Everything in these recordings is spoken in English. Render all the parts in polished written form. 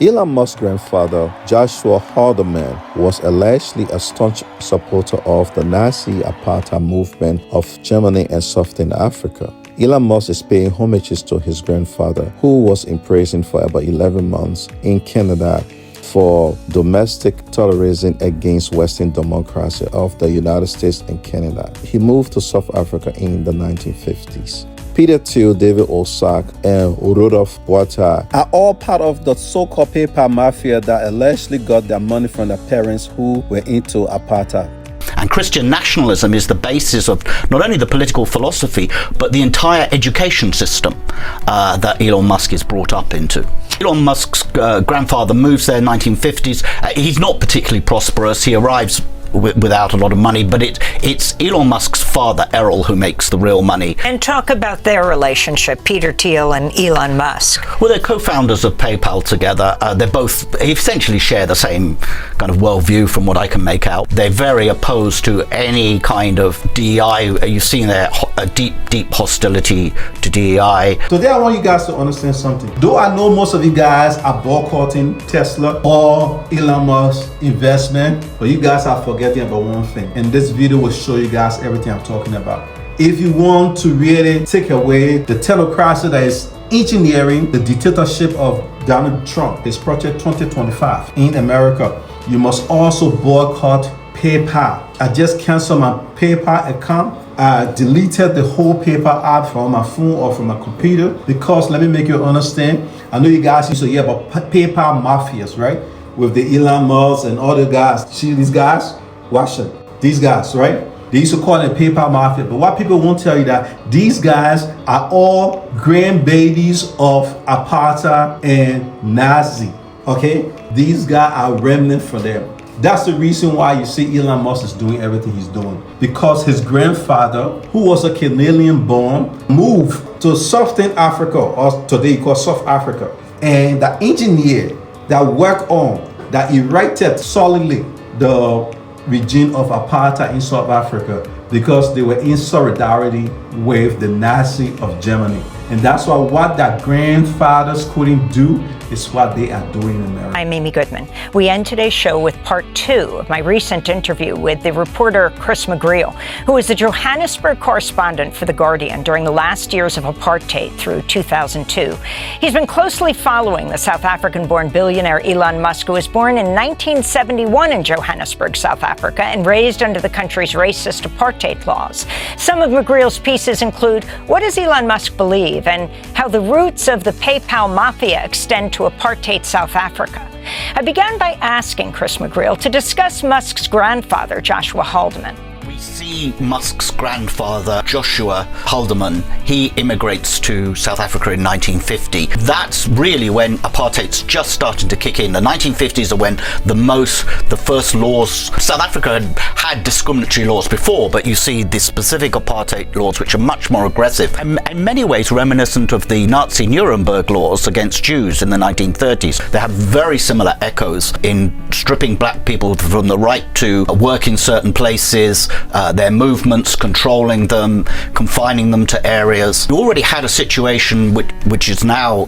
Elon Musk's grandfather, Joshua Haldeman, was allegedly a staunch supporter of the Nazi apartheid movement of Germany and Southern Africa. Elon Musk is paying homages to his grandfather, who was imprisoned for about 11 months in Canada for domestic terrorism against Western democracy of the United States and Canada. He moved to South Africa in the 1950s. Peter Thiel, David Osak, and Rudolph Walter are all part of the so-called PayPal mafia that allegedly got their money from their parents who were into apartheid. And Christian nationalism is the basis of not only the political philosophy, but the entire education system that Elon Musk is brought up into. Elon Musk's grandfather moves there in the 1950s. He's not particularly prosperous. He arrives without a lot of money, but it's Elon Musk's father, Errol, who makes the real money. And talk about their relationship, Peter Thiel and Elon Musk. Well, they're co-founders of PayPal together. They both essentially share the same kind of worldview from what I can make out. They're very opposed to any kind of DEI. You've seen there a deep hostility to DEI. Today I want you guys to understand something. Though I know most of you guys are boycotting Tesla or Elon Musk's investment, but you guys are forgetting about one thing. And this video will show you guys everything I'm talking about. If you want to really take away the technocracy that is engineering the dictatorship of Donald Trump, his Project 2025 in America, you must also boycott PayPal. I just canceled my PayPal account. I deleted the whole PayPal app from my phone or from my computer because, let me make you understand, I know you guys used to hear about PayPal mafias, right? With the Elon Musk and all the guys. See these guys? Watch it. These guys, right? They used to call it PayPal mafia. But what people won't tell you that these guys are all grandbabies of apartheid and Nazi. Okay? These guys are remnant for them. That's the reason why you see Elon Musk is doing everything he's doing. Because his grandfather, who was a Canadian born, moved to Southern Africa, or today called South Africa. And the engineer that worked on, that erected solidly the regime of apartheid in South Africa, because they were in solidarity with the Nazi of Germany. And that's why what that grandfathers couldn't do is what they are doing in America. I'm Amy Goodman. We end today's show with part 2 of my recent interview with the reporter Chris McGreal, who was the Johannesburg correspondent for The Guardian during the last years of apartheid through 2002. He's been closely following the South African-born billionaire Elon Musk, who was born in 1971 in Johannesburg, South Africa, and raised under the country's racist apartheid laws. Some of McGreal's pieces include what does Elon Musk believe and how the roots of the PayPal mafia extend to apartheid South Africa. I began by asking Chris McGreal to discuss Musk's grandfather, Joshua Haldeman. We see Musk's grandfather, Joshua Haldeman. He immigrates to South Africa in 1950. That's really when apartheid's just starting to kick in. The 1950s are when the first laws. South Africa had discriminatory laws before, but you see the specific apartheid laws, which are much more aggressive, and in many ways reminiscent of the Nazi Nuremberg laws against Jews in the 1930s. They have very similar echoes in stripping black people from the right to work in certain places, their movements, controlling them, confining them to areas. You already had a situation which is now,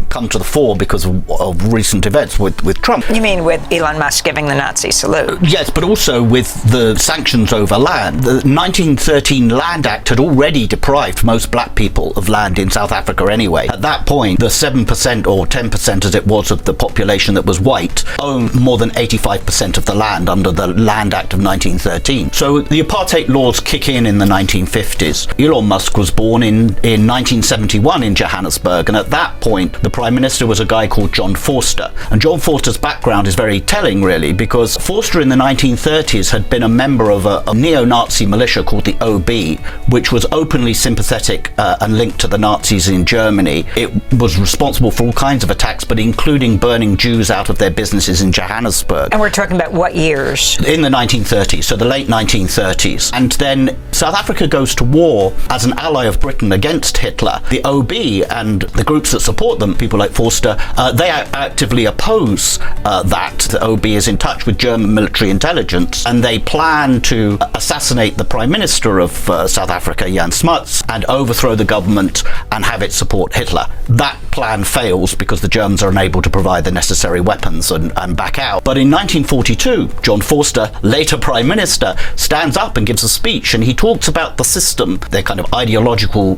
come to the fore because of recent events with Trump. You mean with Elon Musk giving the Nazi salute? Yes, but also with the sanctions over land. The 1913 Land Act had already deprived most black people of land in South Africa anyway. At that point, the 7% or 10% as it was of the population that was white owned more than 85% of the land under the Land Act of 1913. So the apartheid laws kick in the 1950s. Elon Musk was born in 1971 in Johannesburg, and at that point the Prime Minister was a guy called John Vorster. And John Vorster's background is very telling, really, because Vorster in the 1930s had been a member of a neo-Nazi militia called the OB, which was openly sympathetic and linked to the Nazis in Germany. It was responsible for all kinds of attacks, but including burning Jews out of their businesses in Johannesburg. And we're talking about what years? In the 1930s, so the late 1930s. 1930s. And then South Africa goes to war as an ally of Britain against Hitler. The OB and the groups that support them, people like Forster, they actively oppose that. The OB is in touch with German military intelligence, and they plan to assassinate the Prime Minister of South Africa, Jan Smuts, and overthrow the government and have it support Hitler. That plan fails because the Germans are unable to provide the necessary weapons and back out. But in 1942, John Forster, later Prime Minister, stands up and gives a speech, and he talks about the system, their kind of ideological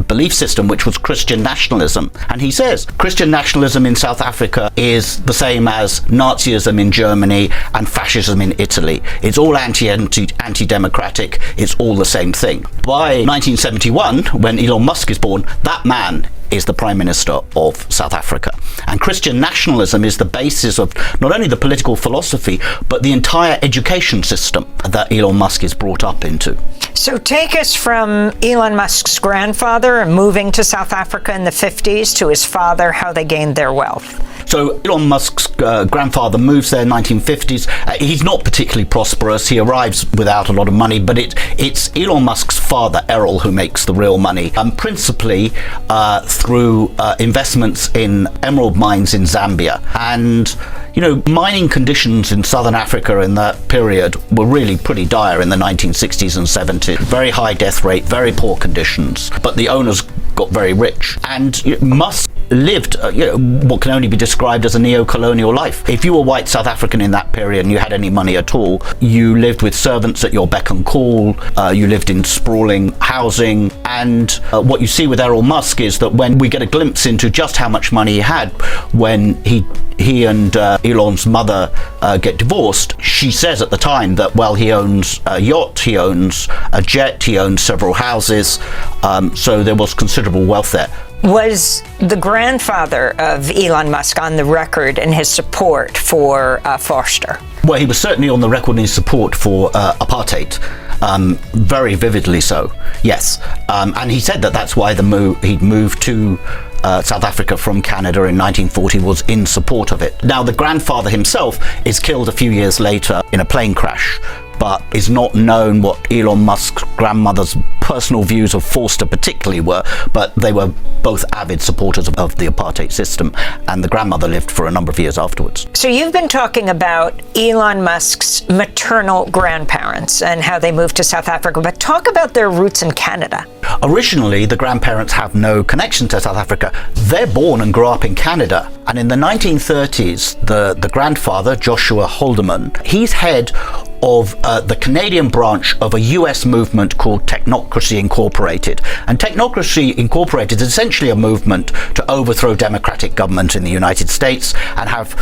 belief system, which was Christian nationalism. And he says, Christian nationalism in South Africa is the same as Nazism in Germany and fascism in Italy. It's all anti-democratic. It's all the same thing. By 1971, when Elon Musk is born, that man is the Prime Minister of South Africa. And Christian nationalism is the basis of not only the political philosophy, but the entire education system that Elon Musk is brought up into. So take us from Elon Musk's grandfather moving to South Africa in the 50s to his father, how they gained their wealth. So Elon Musk's grandfather moves there in the 1950s. He's not particularly prosperous. He arrives without a lot of money, but it's Elon Musk's father, Errol, who makes the real money, principally through investments in emerald mines in Zambia. And, you know, mining conditions in southern Africa in that period were really pretty dire in the 1960s and 70s. Very high death rate, very poor conditions, but the owners got very rich. And Musk lived what can only be described as a neo-colonial life. If you were white South African in that period and you had any money at all, you lived with servants at your beck and call, you lived in sprawling housing, and what you see with Errol Musk is that when we get a glimpse into just how much money he had when he and Elon's mother get divorced, she says at the time that, well, he owns a yacht, he owns a jet, he owns several houses, so there was considerable wealth there. Was the grandfather of Elon Musk on the record in his support for Forster? Well, he was certainly on the record in his support for apartheid, very vividly so, yes. And he said that that's why he'd moved to South Africa from Canada in 1940 was in support of it. Now, the grandfather himself is killed a few years later in a plane crash, but it's not known what Elon Musk's grandmother's personal views of Forster particularly were, but they were both avid supporters of the apartheid system, and the grandmother lived for a number of years afterwards. So you've been talking about Elon Musk's maternal grandparents and how they moved to South Africa, but talk about their roots in Canada. Originally, the grandparents have no connection to South Africa. They're born and grew up in Canada. And in the 1930s, the grandfather, Joshua Haldeman, he's head of the Canadian branch of a US movement called Technocracy Incorporated. And Technocracy Incorporated is essentially a movement to overthrow democratic government in the United States and have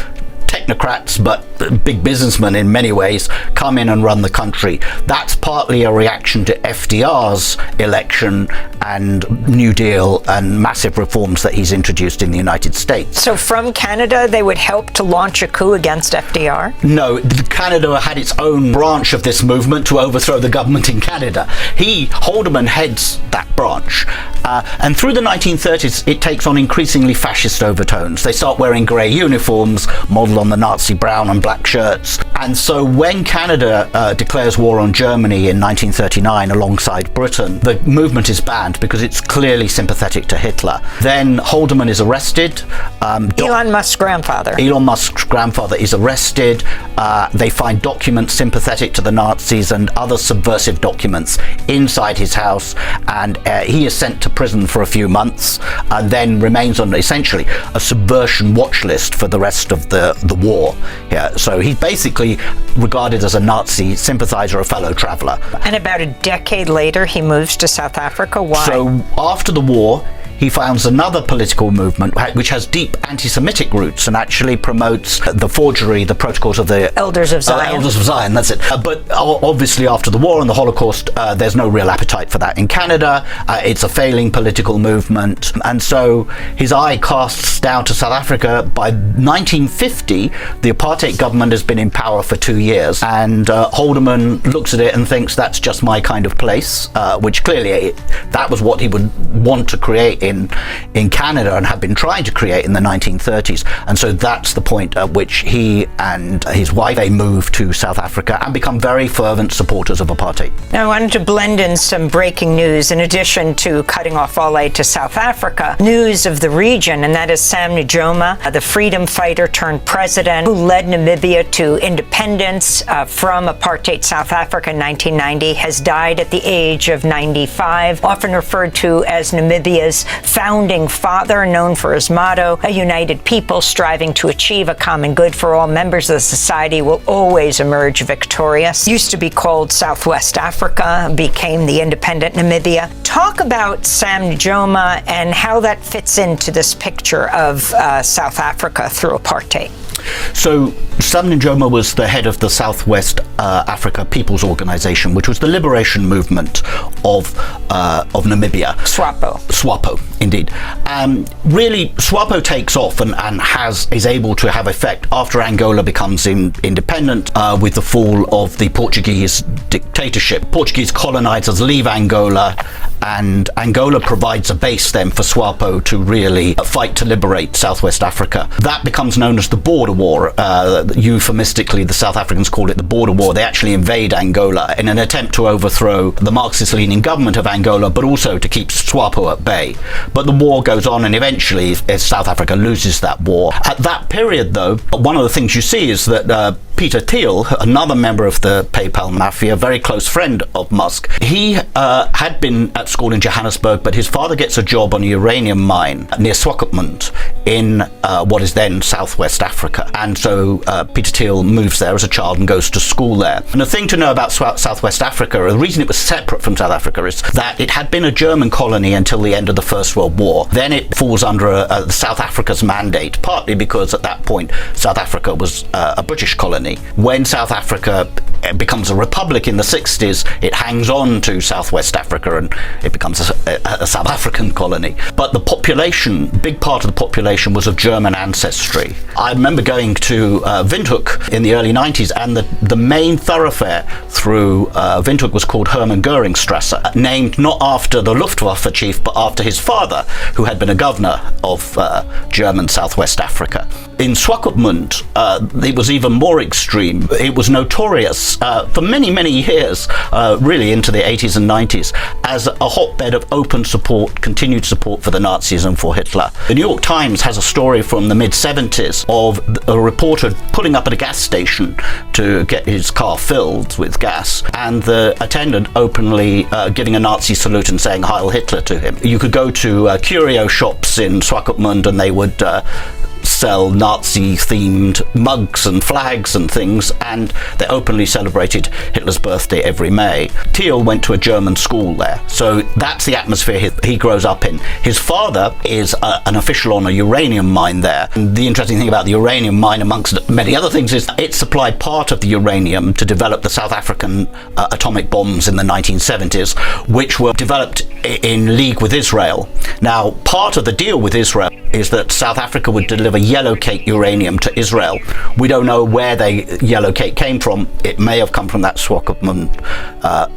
technocrats, but big businessmen in many ways, come in and run the country. That's partly a reaction to FDR's election and New Deal and massive reforms that he's introduced in the United States. So from Canada, they would help to launch a coup against FDR? No, Canada had its own branch of this movement to overthrow the government in Canada. Haldeman heads that branch. And through the 1930s, it takes on increasingly fascist overtones. They start wearing grey uniforms, modeled on the Nazi brown and black shirts. And so when Canada declares war on Germany in 1939 alongside Britain, the movement is banned because it's clearly sympathetic to Hitler. Then Haldeman is arrested. Elon Musk's grandfather. Elon Musk's grandfather is arrested. They find documents sympathetic to the Nazis and other subversive documents inside his house, and he is sent to prison for a few months and then remains on essentially a subversion watch list for the rest of the war. Yeah, so he's basically regarded as a Nazi sympathizer, a fellow traveler. And about a decade later, he moves to South Africa. Why? So after the war, he founds another political movement which has deep anti-Semitic roots and actually promotes the forgery, the protocols of the Elders of Zion. Elders of Zion, that's it. But obviously after the war and the Holocaust, there's no real appetite for that in Canada. It's a failing political movement. And so his eye casts down to South Africa. By 1950, the apartheid government has been in power for 2 years. And Haldeman looks at it and thinks that's just my kind of place, which clearly that was what he would want to create in Canada and had been trying to create in the 1930s. And so that's the point at which he and his wife, they moved to South Africa and become very fervent supporters of apartheid. Now, I wanted to blend in some breaking news in addition to cutting off all aid to South Africa. News of the region, and that is Sam Nujoma, the freedom fighter turned president who led Namibia to independence from apartheid South Africa in 1990, has died at the age of 95, often referred to as Namibia's founding father, known for his motto, a united people striving to achieve a common good for all members of the society will always emerge victorious. Used to be called Southwest Africa, became the independent Namibia. Talk about Sam Nujoma and how that fits into this picture of South Africa through apartheid. So Sam Nujoma was the head of the Southwest Africa People's Organization, which was the liberation movement of Namibia. SWAPO, indeed. Really, SWAPO takes off and is able to have effect after Angola becomes independent with the fall of the Portuguese dictatorship. Portuguese colonizers leave Angola, and Angola provides a base then for SWAPO to really fight to liberate Southwest Africa. That becomes known as the Border War. Euphemistically, the South Africans call it the Border War. They actually invade Angola in an attempt to overthrow the Marxist-leaning government of Angola, but also to keep SWAPO at bay. But the war goes on, and eventually South Africa loses that war. At that period, though, one of the things you see is that Peter Thiel, another member of the PayPal mafia, a very close friend of Musk, he had been at school in Johannesburg, but his father gets a job on a uranium mine near Swakopmund in what is then Southwest Africa. And so Peter Thiel moves there as a child and goes to school there. And the thing to know about Southwest Africa, the reason it was separate from South Africa, is that it had been a German colony until the end of the First World War. Then it falls under South Africa's mandate, partly because at that point South Africa was a British colony. When South Africa becomes a republic in the 60s, it hangs on to Southwest Africa and it becomes a South African colony. But the population, big part of the population was of German ancestry. I remember going to Windhoek in the early 90s, and the main thoroughfare through Windhoek was called Hermann Göringstrasse, named not after the Luftwaffe chief, but after his father, who had been a governor of German Southwest Africa. In Swakopmund, it was even more extreme. It was notorious for many, many years, really into the 80s and 90s, as a hotbed of open support, continued support for the Nazis and for Hitler. The New York Times has a story from the mid-70s of a reporter pulling up at a gas station to get his car filled with gas, and the attendant openly giving a Nazi salute and saying Heil Hitler to him. You could go to curio shops in Swakopmund and they would sell Nazi-themed mugs and flags and things, and they openly celebrated Hitler's birthday every May. Thiel went to a German school there, so that's the atmosphere he grows up in. His father is an official on a uranium mine there. And the interesting thing about the uranium mine, amongst many other things, is it supplied part of the uranium to develop the South African atomic bombs in the 1970s, which were developed in league with Israel. Now, part of the deal with Israel is that South Africa would deliver yellow cake uranium to Israel. We don't know where the yellow cake came from. It may have come from that Swakopmund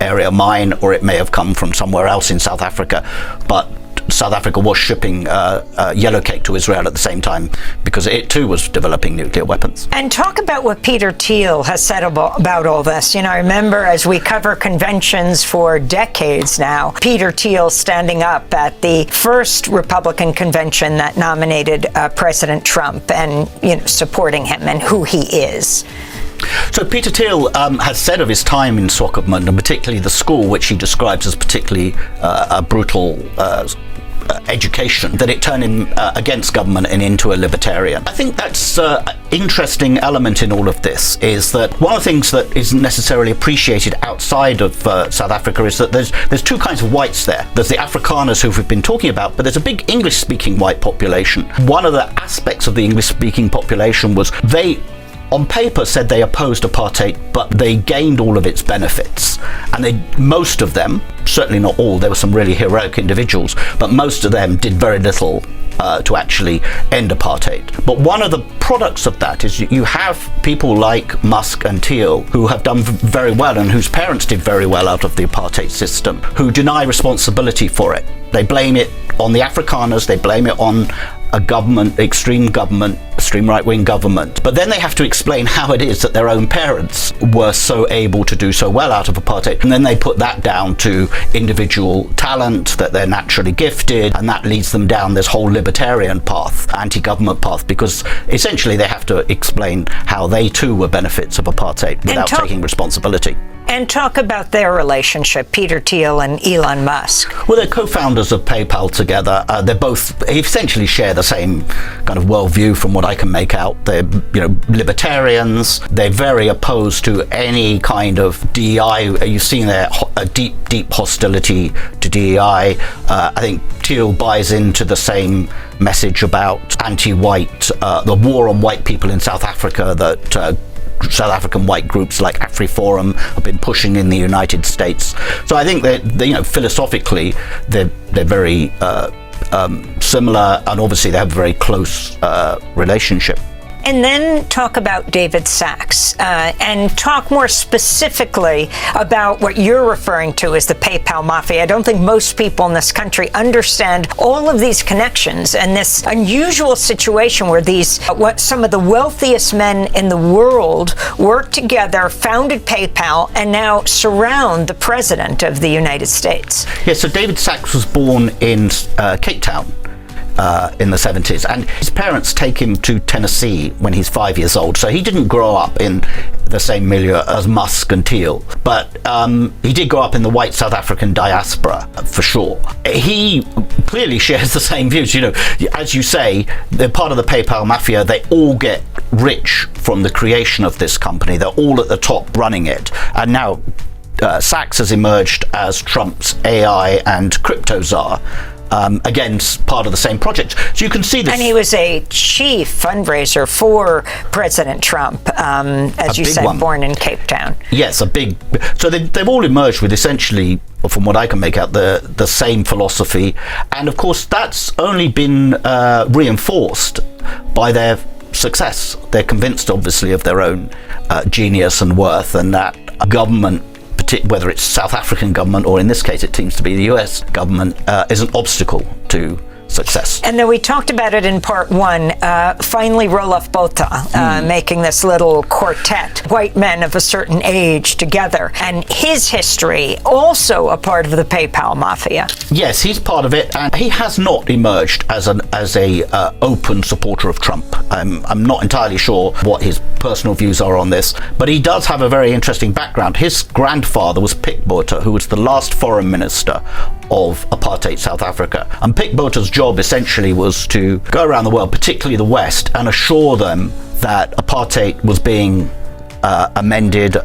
area mine, or it may have come from somewhere else in South Africa. But South Africa was shipping yellow cake to Israel at the same time, because it too was developing nuclear weapons. And talk about what Peter Thiel has said about all this. You know, I remember as we cover conventions for decades now, Peter Thiel standing up at the first Republican convention that nominated President Trump and, you know, supporting him and who he is. So Peter Thiel has said of his time in Swakopmund, and particularly the school, which he describes as particularly a brutal education, that it turned him against government and into a libertarian. I think that's an interesting element in all of this, is that one of the things that isn't necessarily appreciated outside of South Africa is that there's two kinds of whites there. There's the Afrikaners who we've been talking about, but there's a big English-speaking white population. One of the aspects of the English-speaking population was they, on paper, said they opposed apartheid, but they gained all of its benefits. And most of them, certainly not all, there were some really heroic individuals, but most of them did very little to actually end apartheid. But one of the products of that is you have people like Musk and Thiel who have done very well, and whose parents did very well out of the apartheid system, who deny responsibility for it. They blame it on the Afrikaners, they blame it on a government, extreme right-wing government. But then they have to explain how it is that their own parents were so able to do so well out of apartheid. And then they put that down to individual talent, that they're naturally gifted, and that leads them down this whole libertarian path, anti-government path, because essentially they have to explain how they too were benefits of apartheid without taking responsibility. And talk about their relationship, Peter Thiel and Elon Musk. Well, they're co-founders of PayPal together. They both essentially share the same kind of worldview from what I can make out. They're, libertarians. They're very opposed to any kind of DEI. You've seen their deep hostility to DEI. I think Thiel buys into the same message about anti-white, the war on white people in South Africa that South African white groups like AfriForum have been pushing in the United States. So I think that philosophically they're very similar, and obviously they have a very close relationship. And then talk about David Sacks, and talk more specifically about what you're referring to as the PayPal mafia. I don't think most people in this country understand all of these connections and this unusual situation where some of the wealthiest men in the world work together, founded PayPal, and now surround the President of the United States. Yeah, so David Sacks was born in Cape Town. In the 70s, and his parents take him to Tennessee when he's 5 years old, so he didn't grow up in the same milieu as Musk and Thiel, but he did grow up in the white South African diaspora for sure. He clearly shares the same views. As you say, they're part of the PayPal mafia. They all get rich from the creation of this company. They're all at the top running it, and now Sacks has emerged as Trump's AI and crypto czar. Again, part of the same project. So you can see this. And he was a chief fundraiser for President Trump, as you said, born in Cape Town. Yes, so they've all emerged with essentially, from what I can make out, the same philosophy. And of course, that's only been reinforced by their success. They're convinced, obviously, of their own genius and worth, and that government, whether it's South African government or in this case it seems to be the US government, is an obstacle to success. And then we talked about it in part one, finally Roelof Botha, making this little quartet, white men of a certain age together, and his history also a part of the PayPal mafia. Yes, he's part of it, and he has not emerged as a open supporter of Trump. I'm not entirely sure what his personal views are on this, but he does have a very interesting background. His grandfather was Pik Botha, who was the last foreign minister of apartheid South Africa, and Pik Botha's job essentially was to go around the world, particularly the West, and assure them that apartheid was being amended,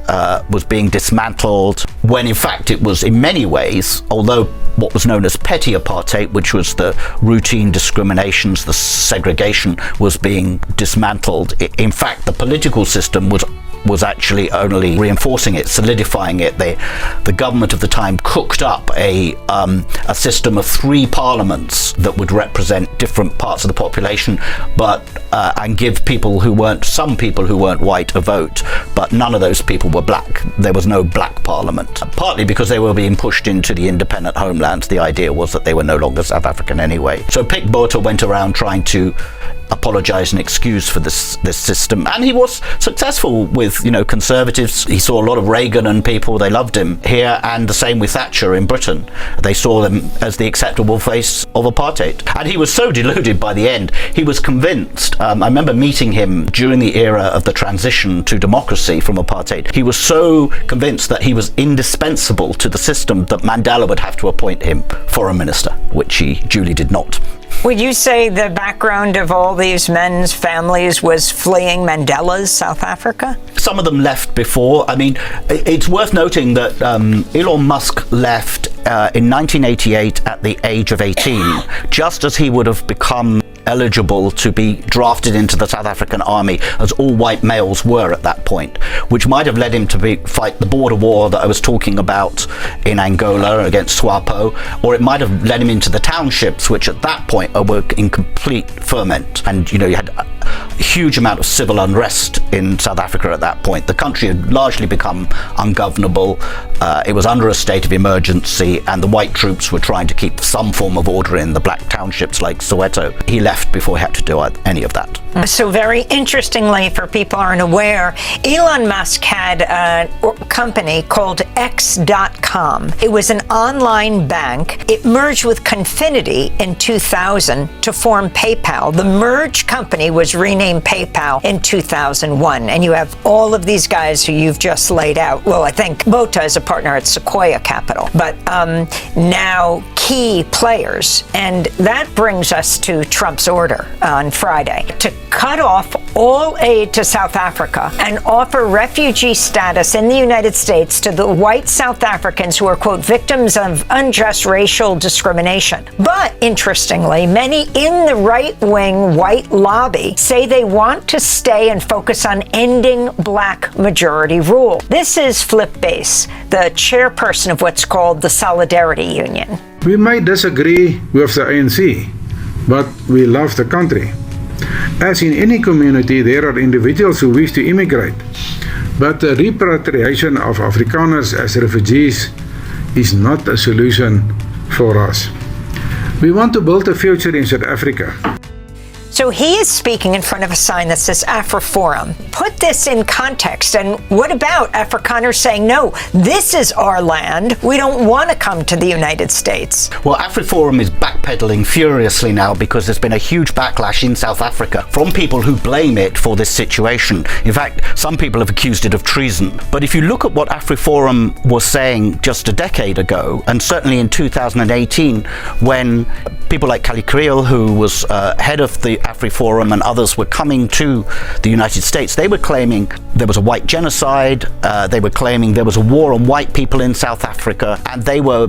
was being dismantled, when in fact it was in many ways, although what was known as petty apartheid, which was the routine discriminations, the segregation, was being dismantled. In fact, the political system was actually only reinforcing it, solidifying it. The government of the time cooked up a system of 3 parliaments that would represent different parts of the population, and give some people who weren't white a vote, but none of those people were black. There was no black parliament, partly because they were being pushed into the independent homelands. The idea was that they were no longer South African anyway. So Pik Botha went around trying to apologize and excuse for this system, and he was successful with conservatives. He saw a lot of Reagan and people, they loved him here, and the same with Thatcher in Britain. They saw them as the acceptable face of apartheid, and he was so deluded by the end. He was convinced. I remember meeting him during the era of the transition to democracy from apartheid. He was so convinced that he was indispensable to the system that Mandela would have to appoint him foreign minister, which he duly did not. Would you say the background of all these men's families was fleeing Mandela's South Africa? Some of them left before. I mean, it's worth noting that Elon Musk left in 1988 at the age of 18, just as he would have become eligible to be drafted into the South African army, as all white males were at that point, which might have led him to fight the border war that I was talking about in Angola against SWAPO, or it might have led him into the townships, which at that point were in complete ferment, and you had a huge amount of civil unrest in South Africa at that point. The country had largely become ungovernable. It was under a state of emergency, and the white troops were trying to keep some form of order in the black townships like Soweto. He left before he had to do any of that. So very interestingly, for people who aren't aware, Elon Musk had a company called X.com. It was an online bank. It merged with Confinity in 2000 to form PayPal. The merged company was renamed PayPal in 2001. And you have all of these guys who you've just laid out. Well, I think Bota is a partner at Sequoia Capital, but now key players. And that brings us to Trump's order on Friday to cut off all aid to South Africa and offer refugee status in the United States to the white South Africans who are, quote, victims of unjust racial discrimination. But interestingly, many in the right-wing white lobby say they want to stay and focus on ending black majority rule. This is Flip Bass, the chairperson of what's called the Solidarity Union. We might disagree with the ANC, but we love the country. As in any community, there are individuals who wish to immigrate, but the repatriation of Afrikaners as refugees is not a solution for us. We want to build a future in South Africa. So he is speaking in front of a sign that says AfriForum. Put this in context. And what about Afrikaners saying, no, this is our land. We don't want to come to the United States? Well, AfriForum is backpedaling furiously now because there's been a huge backlash in South Africa from people who blame it for this situation. In fact, some people have accused it of treason. But if you look at what AfriForum was saying just a decade ago, and certainly in 2018, when people like Kali Kriel, who was head of the AfriForum, and others were coming to the United States, they were claiming there was a white genocide, they were claiming there was a war on white people in South Africa, and they were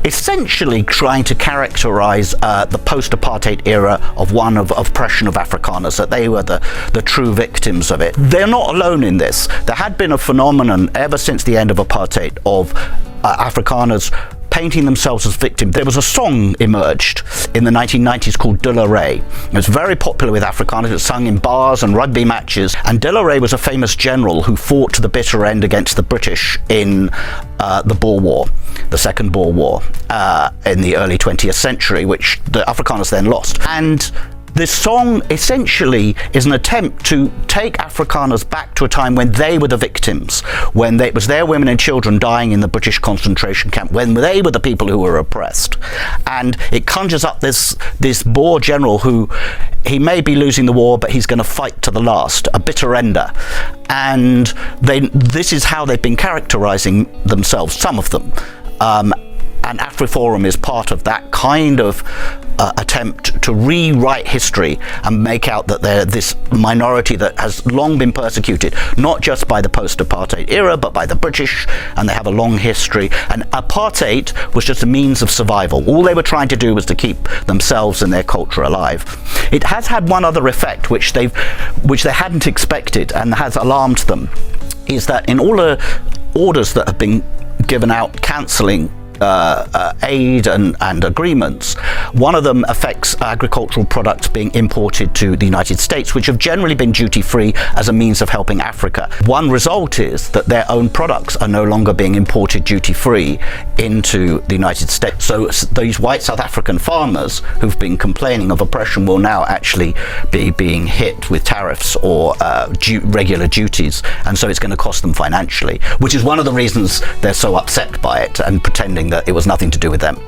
essentially trying to characterize the post-apartheid era of one of oppression of Afrikaners, that they were the true victims of it. They're not alone in this. There had been a phenomenon ever since the end of apartheid of Afrikaners painting themselves as victims. There was a song emerged in the 1990s called De La Rey. It was very popular with Afrikaners. It was sung in bars and rugby matches. And De La Rey was a famous general who fought to the bitter end against the British in the Boer War, the Second Boer War, in the early 20th century, which the Afrikaners then lost. And this song essentially is an attempt to take Afrikaners back to a time when they were the victims, when it was their women and children dying in the British concentration camp, when they were the people who were oppressed. And it conjures up this Boer general who, he may be losing the war, but he's going to fight to the last, a bitter ender. And this is how they've been characterizing themselves, some of them. And AfriForum is part of that kind of attempt to rewrite history and make out that they're this minority that has long been persecuted, not just by the post-apartheid era, but by the British, and they have a long history. And apartheid was just a means of survival. All they were trying to do was to keep themselves and their culture alive. It has had one other effect, which they hadn't expected and has alarmed them, is that in all the orders that have been given out cancelling aid and agreements, one of them affects agricultural products being imported to the United States, which have generally been duty-free as a means of helping Africa. One result is that their own products are no longer being imported duty-free into the United States. So these white South African farmers who've been complaining of oppression will now actually be being hit with tariffs or regular duties, and so it's going to cost them financially, which is one of the reasons they're so upset by it and pretending that it was nothing to do with them.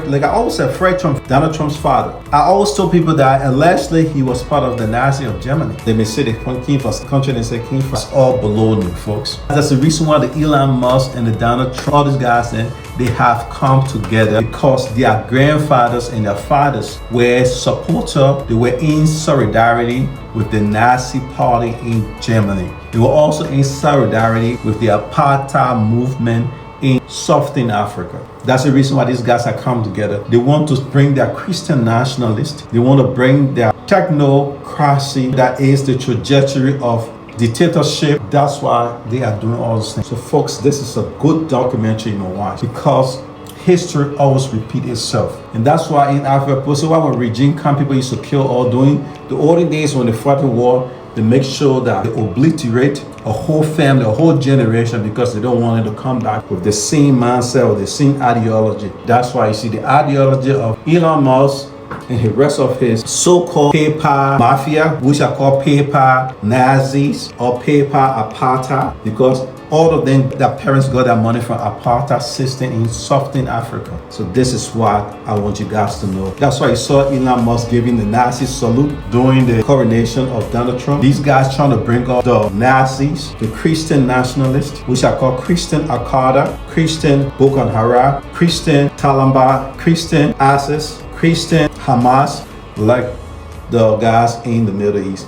Like I always said, Fred Trump, Donald Trump's father. I always told people that allegedly he was part of the Nazi of Germany. They may say they came from a country and say came from. It's all baloney, folks. That's the reason why the Elon Musk and the Donald Trump, all these guys, they have come together because their grandfathers and their fathers were supporters. They were in solidarity with the Nazi party in Germany. They were also in solidarity with the apartheid movement in Southern Africa. That's the reason why these guys have come together. They want to bring their Christian nationalists. They want to bring their technocracy, that is the trajectory of dictatorship. That's why they are doing all these things. So folks, this is a good documentary you watch because history always repeats itself. And that's why in Africa, so why when regime come, people used to kill or doing the olden days when they fought the war, They make sure that they obliterate a whole family, a whole generation, because they don't want it to come back with the same mindset or the same ideology. That's why you see the ideology of Elon Musk and the rest of his so-called paper mafia, which are called paper Nazis or paper apartheid, because all of them, their parents got their money from apartheid system in Southern Africa. So this is what I want you guys to know. That's why you saw Elon Musk giving the Nazi salute during the coronation of Donald Trump. These guys trying to bring up the Nazis, the Christian nationalists, which are called Christian Al-Qaeda, Christian Boko Haram, Christian Taliban, Christian ISIS, Christian Hamas, like the guys in the Middle East.